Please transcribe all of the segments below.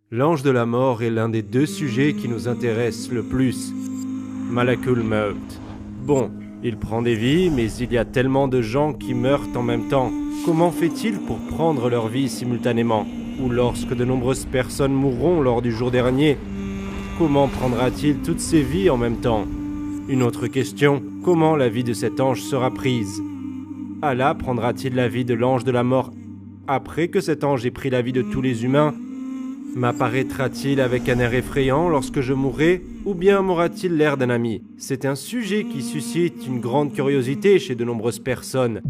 L'ange de la mort est l'un des deux sujets qui nous intéressent le plus. Malakul Maut. Bon, il prend des vies, mais il y a tellement de gens qui meurent en même temps. Comment fait-il pour prendre leur vie simultanément? Ou lorsque de nombreuses personnes mourront lors du jour dernier, comment prendra-t-il toutes ces vies en même temps? Une autre question, comment la vie de cet ange sera prise? Allah prendra-t-il la vie de l'ange de la mort après que cet ange ait pris la vie de tous les humains? M'apparaîtra-t-il avec un air effrayant lorsque je mourrai, ou bien m'aura-t-il l'air d'un ami? C'est un sujet qui suscite une grande curiosité chez de nombreuses personnes.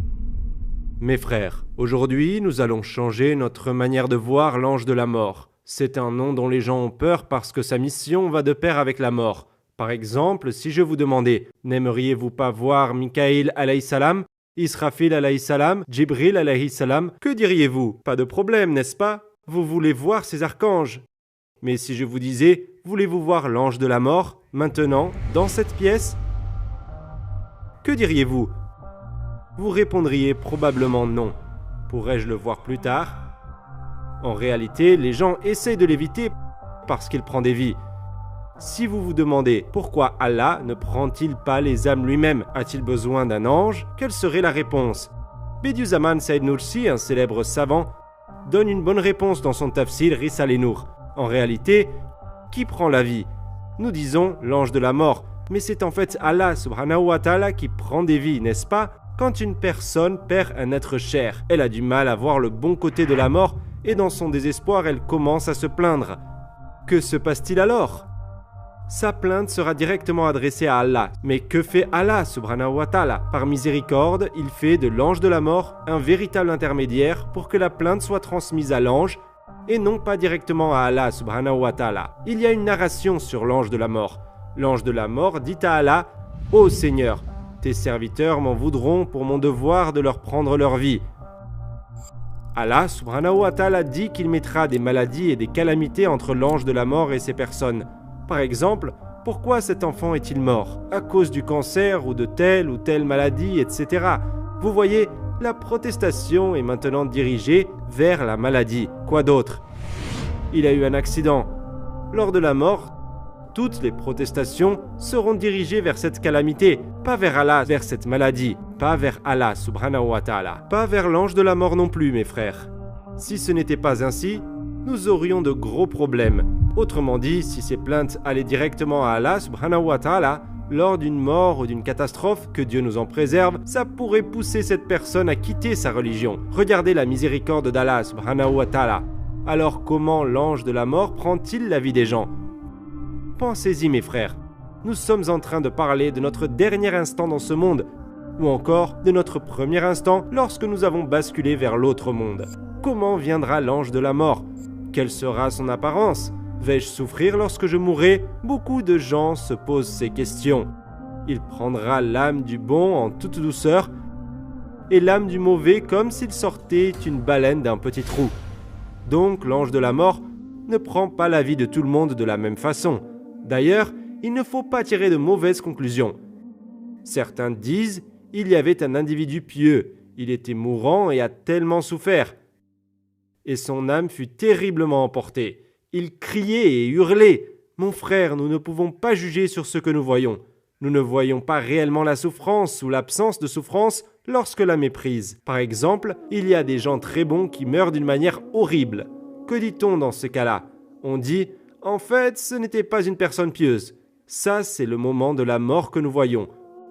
Mes frères, aujourd'hui nous allons changer notre manière de voir l'ange de la mort. C'est un nom dont les gens ont peur parce que sa mission va de pair avec la mort. Par exemple, si je vous demandais, n'aimeriez-vous pas voir Mikaïl alayhi salam, Israfil alayhi salam, Djibril alayhi salam, que diriez-vous? Pas de problème, n'est-ce pas? Vous voulez voir ces archanges. Mais si je vous disais, voulez-vous voir l'ange de la mort, maintenant, dans cette pièce? Que diriez-vous? Vous répondriez probablement non. Pourrais-je le voir plus tard? En réalité, les gens essayent de l'éviter parce qu'il prend des vies. Si vous vous demandez pourquoi Allah ne prend-il pas les âmes lui-même, a-t-il besoin d'un ange? Quelle serait la réponse? Bediüzzaman Said Nursi, un célèbre savant, donne une bonne réponse dans son tafsir Risale Nour. En réalité, qui prend la vie? Nous disons l'ange de la mort, mais c'est en fait Allah subhanahu wa ta'ala qui prend des vies, n'est-ce pas? Quand une personne perd un être cher, elle a du mal à voir le bon côté de la mort et dans son désespoir, elle commence à se plaindre. Que se passe-t-il alors? Sa plainte sera directement adressée à Allah. Mais que fait Allah subhanahu wa ta'ala? Par miséricorde, il fait de l'ange de la mort un véritable intermédiaire pour que la plainte soit transmise à l'ange et non pas directement à Allah subhanahu wa ta'ala. Il y a une narration sur l'ange de la mort. L'ange de la mort dit à Allah: « Ô Seigneur, tes serviteurs m'en voudront pour mon devoir de leur prendre leur vie. » Allah subhanahu wa ta'ala dit qu'il mettra des maladies et des calamités entre l'ange de la mort et ces personnes. Par exemple, pourquoi cet enfant est-il mort? À cause du cancer ou de telle maladie, etc. Vous voyez, la protestation est maintenant dirigée vers la maladie. Quoi d'autre? Il a eu un accident. Lors de la mort, toutes les protestations seront dirigées vers cette calamité, pas vers Allah, vers cette maladie, pas vers Allah subhanahu wa ta'ala, pas vers l'ange de la mort non plus, mes frères. Si ce n'était pas ainsi, nous aurions de gros problèmes. Autrement dit, si ces plaintes allaient directement à Allah subhanahu wa ta'ala, lors d'une mort ou d'une catastrophe, que Dieu nous en préserve, ça pourrait pousser cette personne à quitter sa religion. Regardez la miséricorde d'Allah subhanahu wa ta'ala. Alors comment l'ange de la mort prend-il la vie des gens? Pensez-y mes frères, nous sommes en train de parler de notre dernier instant dans ce monde, ou encore de notre premier instant lorsque nous avons basculé vers l'autre monde. Comment viendra l'ange de la mort? Quelle sera son apparence? Vais-je souffrir lorsque je mourrai? Beaucoup de gens se posent ces questions. Il prendra l'âme du bon en toute douceur et l'âme du mauvais comme s'il sortait une baleine d'un petit trou. Donc l'ange de la mort ne prend pas la vie de tout le monde de la même façon. D'ailleurs, il ne faut pas tirer de mauvaises conclusions. Certains disent il y avait un individu pieux, il était mourant et a tellement souffert. Et son âme fut terriblement emportée. Il criait et hurlait. Mon frère, nous ne pouvons pas juger sur ce que nous voyons. Nous ne voyons pas réellement la souffrance ou l'absence de souffrance lorsque l'âme est prise. Par exemple, il y a des gens très bons qui meurent d'une manière horrible. Que dit-on dans ce cas-là? On dit « En fait, ce n'était pas une personne pieuse. » Ça, c'est le moment de la mort que nous voyons.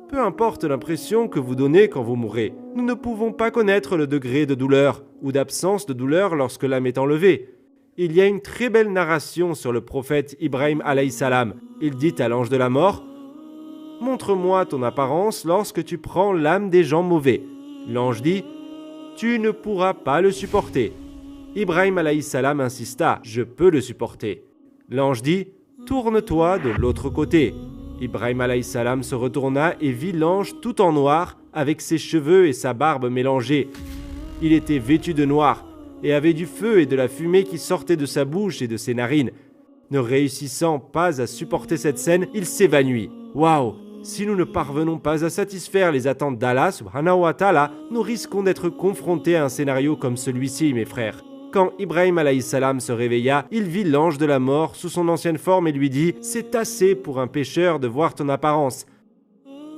Peu importe l'impression que vous donnez quand vous mourrez, nous ne pouvons pas connaître le degré de douleur ou d'absence de douleur lorsque l'âme est enlevée. Il y a une très belle narration sur le prophète Ibrahim alayhi salam. Il dit à l'ange de la mort: « Montre-moi ton apparence lorsque tu prends l'âme des gens mauvais. » L'ange dit: « Tu ne pourras pas le supporter. » Ibrahim alayhi salam insista: « Je peux le supporter. » L'ange dit: « Tourne-toi de l'autre côté. » Ibrahim alayhi salam se retourna et vit l'ange tout en noir, avec ses cheveux et sa barbe mélangés. Il était vêtu de noir et avait du feu et de la fumée qui sortaient de sa bouche et de ses narines. Ne réussissant pas à supporter cette scène, il s'évanouit. Waouh! Si nous ne parvenons pas à satisfaire les attentes d'Allah subhanahu wa ta'ala, nous risquons d'être confrontés à un scénario comme celui-ci, mes frères. Quand Ibrahim alayhi salam se réveilla, il vit l'ange de la mort sous son ancienne forme et lui dit « C'est assez pour un pécheur de voir ton apparence,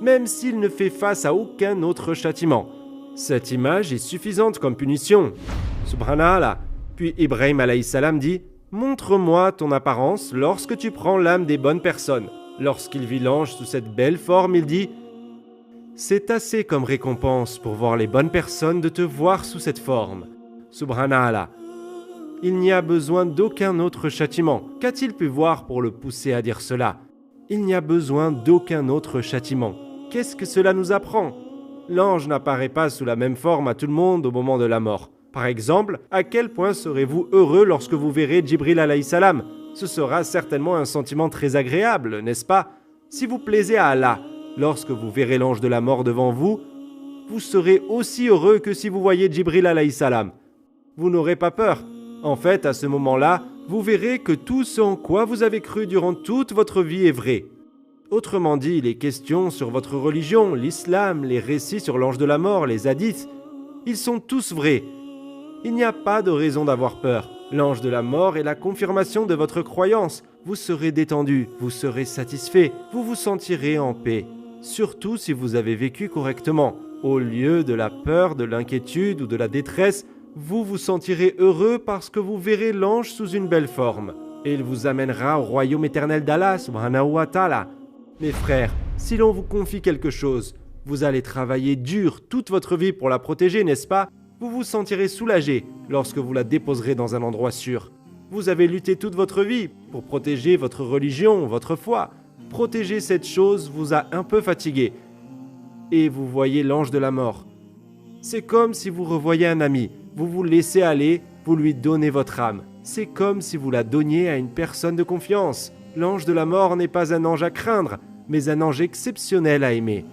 même s'il ne fait face à aucun autre châtiment. Cette image est suffisante comme punition. » Subhanallah. Puis Ibrahim alayhi salam dit « Montre-moi ton apparence lorsque tu prends l'âme des bonnes personnes. » Lorsqu'il vit l'ange sous cette belle forme, il dit « C'est assez comme récompense pour voir les bonnes personnes de te voir sous cette forme. » Subhanallah. Il n'y a besoin d'aucun autre châtiment. Qu'a-t-il pu voir pour le pousser à dire cela? Il n'y a besoin d'aucun autre châtiment. Qu'est-ce que cela nous apprend? L'ange n'apparaît pas sous la même forme à tout le monde au moment de la mort. Par exemple, à quel point serez-vous heureux lorsque vous verrez Djibril alayhi salam? Ce sera certainement un sentiment très agréable, n'est-ce pas? Si vous plaisez à Allah, lorsque vous verrez l'ange de la mort devant vous, vous serez aussi heureux que si vous voyez Djibril alayhi salam. Vous n'aurez pas peur. En fait, à ce moment-là, vous verrez que tout ce en quoi vous avez cru durant toute votre vie est vrai. Autrement dit, les questions sur votre religion, l'islam, les récits sur l'ange de la mort, les hadiths, ils sont tous vrais. Il n'y a pas de raison d'avoir peur. L'ange de la mort est la confirmation de votre croyance. Vous serez détendu, vous serez satisfait, vous vous sentirez en paix. Surtout si vous avez vécu correctement. Au lieu de la peur, de l'inquiétude ou de la détresse, vous vous sentirez heureux parce que vous verrez l'ange sous une belle forme. Et il vous amènera au royaume éternel d'Allah, subhanahu wa ta'ala. Mes frères, si l'on vous confie quelque chose, vous allez travailler dur toute votre vie pour la protéger, n'est-ce pas? Vous vous sentirez soulagé lorsque vous la déposerez dans un endroit sûr. Vous avez lutté toute votre vie pour protéger votre religion, votre foi. Protéger cette chose vous a un peu fatigué. Et vous voyez l'ange de la mort. C'est comme si vous revoyez un ami. Vous vous laissez aller, vous lui donnez votre âme. C'est comme si vous la donniez à une personne de confiance. L'ange de la mort n'est pas un ange à craindre, mais un ange exceptionnel à aimer.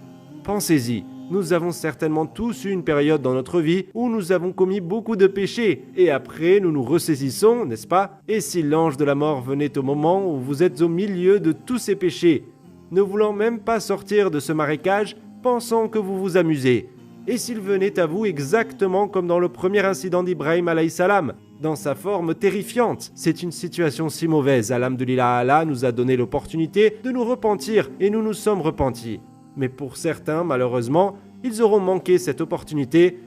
Pensez-y, nous avons certainement tous eu une période dans notre vie où nous avons commis beaucoup de péchés, et après nous nous ressaisissons, n'est-ce pas? Et si l'ange de la mort venait au moment où vous êtes au milieu de tous ces péchés, ne voulant même pas sortir de ce marécage, pensant que vous vous amusez? Et s'il venait à vous exactement comme dans le premier incident d'Ibrahim alayhi salam, dans sa forme terrifiante? C'est une situation si mauvaise. Alhamdulillah, Allah nous a donné l'opportunité de nous repentir et nous nous sommes repentis. Mais pour certains, malheureusement, ils auront manqué cette opportunité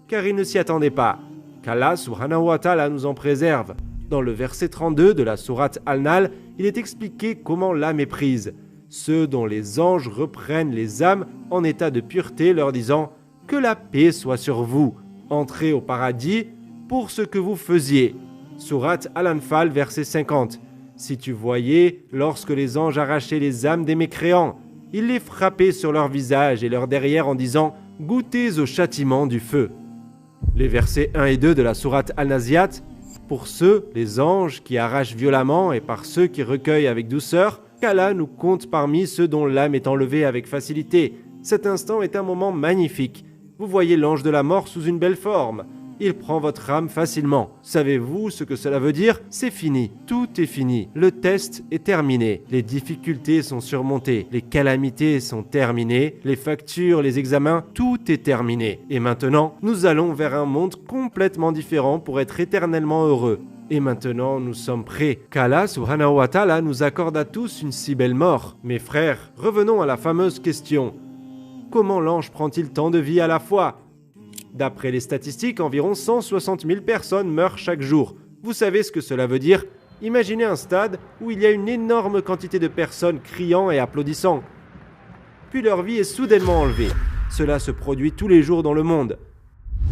car ils ne s'y attendaient pas. Qu'Allah subhanahu wa ta'ala nous en préserve. Dans le verset 32 de la sourate Al-Nahl, il est expliqué comment l'âme est prise. Ceux dont les anges reprennent les âmes en état de pureté leur disant « Que la paix soit sur vous, entrez au paradis pour ce que vous faisiez. » Sourate Al-Anfal, verset 50. Si tu voyais, lorsque les anges arrachaient les âmes des mécréants, ils les frappaient sur leur visage et leur derrière en disant « Goûtez au châtiment du feu. » Les versets 1 et 2 de la sourate Al-Naziat. Pour ceux, les anges, qui arrachent violemment et par ceux qui recueillent avec douceur, qu'Allah nous compte parmi ceux dont l'âme est enlevée avec facilité. Cet instant est un moment magnifique. Vous voyez l'ange de la mort sous une belle forme. Il prend votre âme facilement. Savez-vous ce que cela veut dire? C'est fini. Tout est fini. Le test est terminé. Les difficultés sont surmontées. Les calamités sont terminées. Les factures, les examens, tout est terminé. Et maintenant, nous allons vers un monde complètement différent pour être éternellement heureux. Et maintenant, nous sommes prêts. Qu'Allah subhanahu wa ta'ala nous accorde à tous une si belle mort. Mes frères, revenons à la fameuse question. Comment l'ange prend-il tant de vie à la fois? D'après les statistiques, environ 160 000 personnes meurent chaque jour. Vous savez ce que cela veut dire? Imaginez un stade où il y a une énorme quantité de personnes criant et applaudissant. Puis leur vie est soudainement enlevée. Cela se produit tous les jours dans le monde.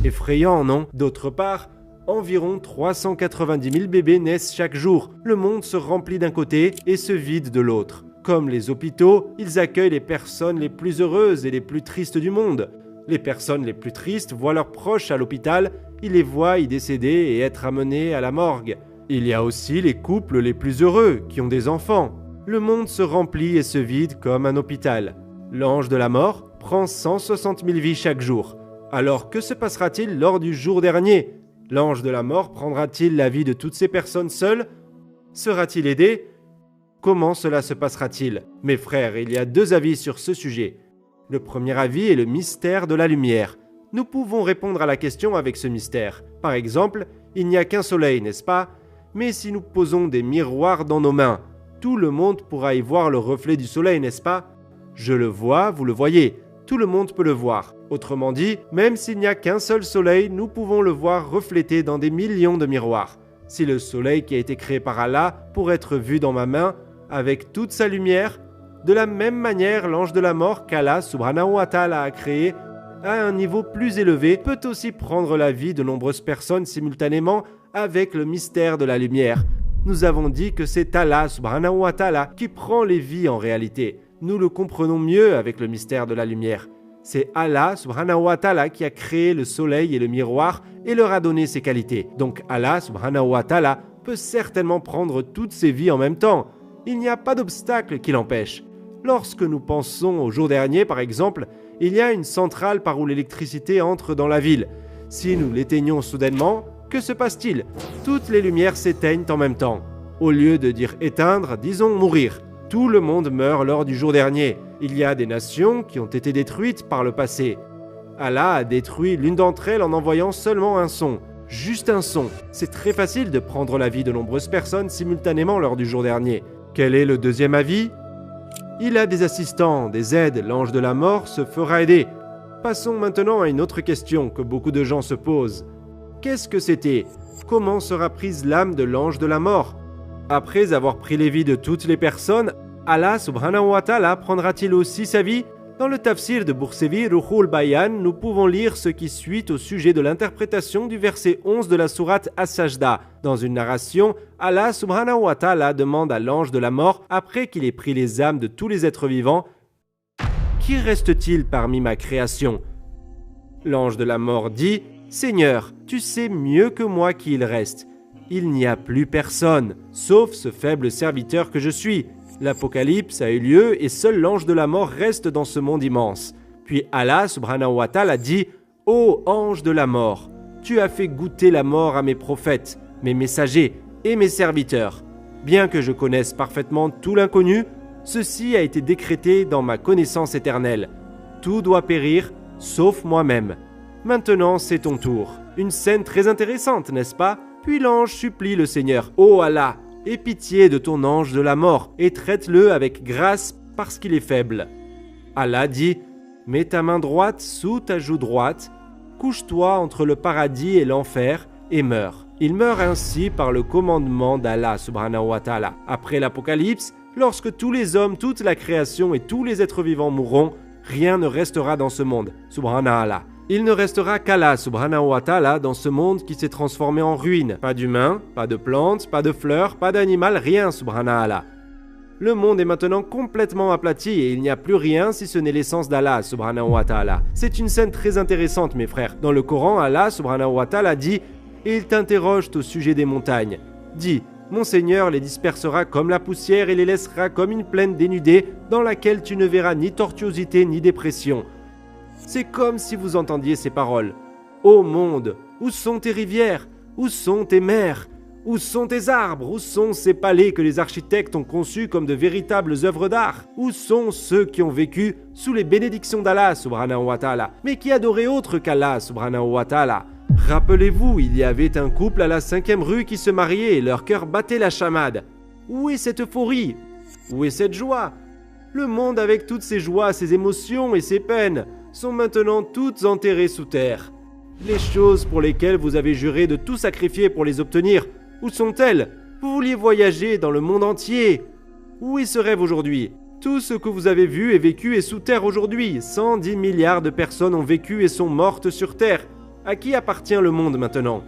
Effrayant, non? D'autre part, environ 390 000 bébés naissent chaque jour. Le monde se remplit d'un côté et se vide de l'autre. Comme les hôpitaux, ils accueillent les personnes les plus heureuses et les plus tristes du monde. Les personnes les plus tristes voient leurs proches à l'hôpital, ils les voient y décéder et être amenés à la morgue. Il y a aussi les couples les plus heureux qui ont des enfants. Le monde se remplit et se vide comme un hôpital. L'ange de la mort prend 160 000 vies chaque jour. Alors que se passera-t-il lors du jour dernier? L'ange de la mort prendra-t-il la vie de toutes ces personnes seules? Sera-t-il aidé? Comment cela se passera-t-il? Mes frères, il y a deux avis sur ce sujet. Le premier avis est le mystère de la lumière. Nous pouvons répondre à la question avec ce mystère. Par exemple, il n'y a qu'un soleil, n'est-ce pas? Mais si nous posons des miroirs dans nos mains, tout le monde pourra y voir le reflet du soleil, n'est-ce pas? Je le vois, vous le voyez, tout le monde peut le voir. Autrement dit, même s'il n'y a qu'un seul soleil, nous pouvons le voir reflété dans des millions de miroirs. Si le soleil qui a été créé par Allah pourrait être vu dans ma main, avec toute sa lumière, de la même manière, l'ange de la mort qu'Allah subhanahu wa ta'ala a créé, à un niveau plus élevé, peut aussi prendre la vie de nombreuses personnes simultanément avec le mystère de la lumière. Nous avons dit que c'est Allah subhanahu wa ta'ala qui prend les vies en réalité. Nous le comprenons mieux avec le mystère de la lumière. C'est Allah subhanahu wa ta'ala qui a créé le soleil et le miroir et leur a donné ses qualités. Donc Allah subhanahu wa ta'ala peut certainement prendre toutes ces vies en même temps. Il n'y a pas d'obstacle qui l'empêche. Lorsque nous pensons au jour dernier par exemple, il y a une centrale par où l'électricité entre dans la ville. Si nous l'éteignons soudainement, que se passe-t-il? Toutes les lumières s'éteignent en même temps. Au lieu de dire éteindre, disons mourir. Tout le monde meurt lors du jour dernier. Il y a des nations qui ont été détruites par le passé. Allah a détruit l'une d'entre elles en envoyant seulement un son. Juste un son. C'est très facile de prendre la vie de nombreuses personnes simultanément lors du jour dernier. Quel est le deuxième avis? Il a des assistants, des aides, l'ange de la mort se fera aider. Passons maintenant à une autre question que beaucoup de gens se posent. Qu'est-ce que c'était? Comment sera prise l'âme de l'ange de la mort? Après avoir pris les vies de toutes les personnes, Allah subhanahu wa ta'ala prendra-t-il aussi sa vie? Dans le tafsir de Boursevi, Ruhul Bayan, nous pouvons lire ce qui suit au sujet de l'interprétation du verset 11 de la sourate As-Sajda. Dans une narration, Allah subhanahu wa ta'ala demande à l'ange de la mort, après qu'il ait pris les âmes de tous les êtres vivants, « Qui reste-t-il parmi ma création ?» L'ange de la mort dit, « Seigneur, tu sais mieux que moi qui il reste. Il n'y a plus personne, sauf ce faible serviteur que je suis. » L'Apocalypse a eu lieu et seul l'ange de la mort reste dans ce monde immense. Puis Allah subhanahu wa ta'ala dit « Ô ange de la mort, tu as fait goûter la mort à mes prophètes, mes messagers et mes serviteurs. Bien que je connaisse parfaitement tout l'inconnu, ceci a été décrété dans ma connaissance éternelle. Tout doit périr, sauf moi-même. Maintenant c'est ton tour. » Une scène très intéressante, n'est-ce pas? Puis l'ange supplie le Seigneur « Ô Allah, aie pitié de ton ange de la mort et traite-le avec grâce parce qu'il est faible. » Allah dit « Mets ta main droite sous ta joue droite, couche-toi entre le paradis et l'enfer et meurs. » Il meurt ainsi par le commandement d'Allah subhanahu wa ta'ala. Après l'Apocalypse, lorsque tous les hommes, toute la création et tous les êtres vivants mourront, rien ne restera dans ce monde, subhanallah. Il ne restera qu'Allah subhanahu wa ta'ala dans ce monde qui s'est transformé en ruine. Pas d'humains, pas de plantes, pas de fleurs, pas d'animal, rien subhanallah. Le monde est maintenant complètement aplati et il n'y a plus rien si ce n'est l'essence d'Allah subhanahu wa ta'ala. C'est une scène très intéressante mes frères. Dans le Coran, Allah subhanahu wa ta'ala dit « Et il t'interroge au sujet des montagnes. Dis, mon Seigneur les dispersera comme la poussière et les laissera comme une plaine dénudée dans laquelle tu ne verras ni tortuosité ni dépression. » C'est comme si vous entendiez ces paroles. Ô monde, où sont tes rivières? Où sont tes mers? Où sont tes arbres? Où sont ces palais que les architectes ont conçus comme de véritables œuvres d'art? Où sont ceux qui ont vécu sous les bénédictions d'Allah subhanahu wa ta'ala, mais qui adoraient autre qu'Allah subhanahu wa ta'ala? Rappelez-vous, il y avait un couple à la 5e rue qui se mariait et leur cœur battait la chamade. Où est cette euphorie? Où est cette joie? Le monde avec toutes ses joies, ses émotions et ses peines sont maintenant toutes enterrées sous terre. Les choses pour lesquelles vous avez juré de tout sacrifier pour les obtenir, où sont-elles? Vous vouliez voyager dans le monde entier. Où est ce rêve aujourd'hui? Tout ce que vous avez vu et vécu est sous terre aujourd'hui. 110 milliards de personnes ont vécu et sont mortes sur terre. À qui appartient le monde maintenant?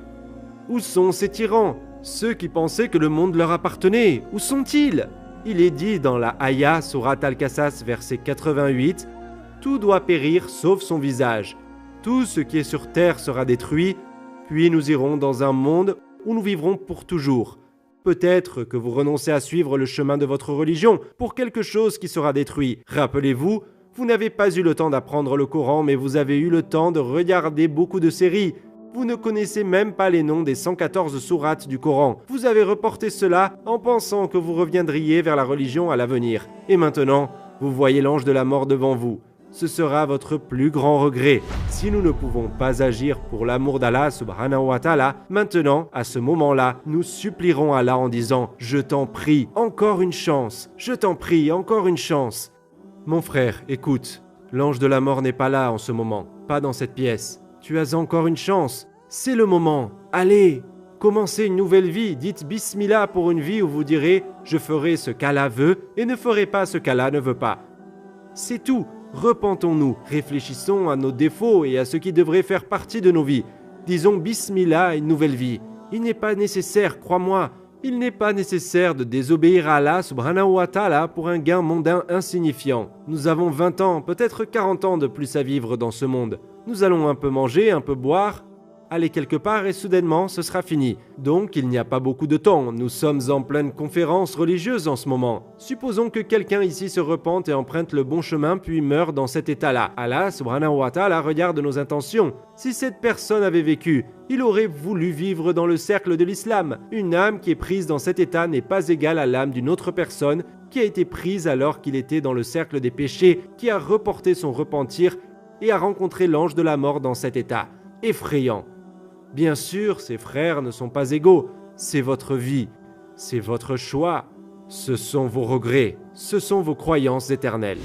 Où sont ces tyrans? Ceux qui pensaient que le monde leur appartenait, où sont-ils? Il est dit dans la Aya, Surat Al-Qasas, verset 88, « Tout doit périr sauf son visage. Tout ce qui est sur terre sera détruit, puis nous irons dans un monde où nous vivrons pour toujours. Peut-être que vous renoncez à suivre le chemin de votre religion pour quelque chose qui sera détruit. Rappelez-vous, vous n'avez pas eu le temps d'apprendre le Coran, mais vous avez eu le temps de regarder beaucoup de séries. Vous ne connaissez même pas les noms des 114 sourates du Coran. Vous avez reporté cela en pensant que vous reviendriez vers la religion à l'avenir. Et maintenant, vous voyez l'ange de la mort devant vous. ce sera votre plus grand regret. Si nous ne pouvons pas agir pour l'amour d'Allah subhanahu wa ta'ala, maintenant, à ce moment-là, nous supplierons Allah en disant « Je t'en prie, encore une chance, je t'en prie, encore une chance ». Mon frère, écoute, l'ange de la mort n'est pas là en ce moment, pas dans cette pièce. Tu as encore une chance, c'est le moment, allez, commencez une nouvelle vie, dites Bismillah pour une vie où vous direz « Je ferai ce qu'Allah veut et ne ferai pas ce qu'Allah ne veut pas ». C'est tout, repentons-nous, réfléchissons à nos défauts et à ce qui devrait faire partie de nos vies. Disons Bismillah à une nouvelle vie. Il n'est pas nécessaire, crois-moi, il n'est pas nécessaire de désobéir à Allah subhanahu wa ta'ala pour un gain mondain insignifiant. Nous avons 20 ans, peut-être 40 ans de plus à vivre dans ce monde. Nous allons un peu manger, un peu boire, aller quelque part et soudainement ce sera fini. Donc il n'y a pas beaucoup de temps, nous sommes en pleine conférence religieuse en ce moment. Supposons que quelqu'un ici se repente et emprunte le bon chemin puis meurt dans cet état-là. Allah subhanahu wa ta'ala regarde nos intentions. Si cette personne avait vécu, il aurait voulu vivre dans le cercle de l'islam. Une âme qui est prise dans cet état n'est pas égale à l'âme d'une autre personne qui a été prise alors qu'il était dans le cercle des péchés, qui a reporté son repentir et a rencontré l'ange de la mort dans cet état. Effrayant. Bien sûr, ces frères ne sont pas égaux, c'est votre vie, c'est votre choix, ce sont vos regrets, ce sont vos croyances éternelles.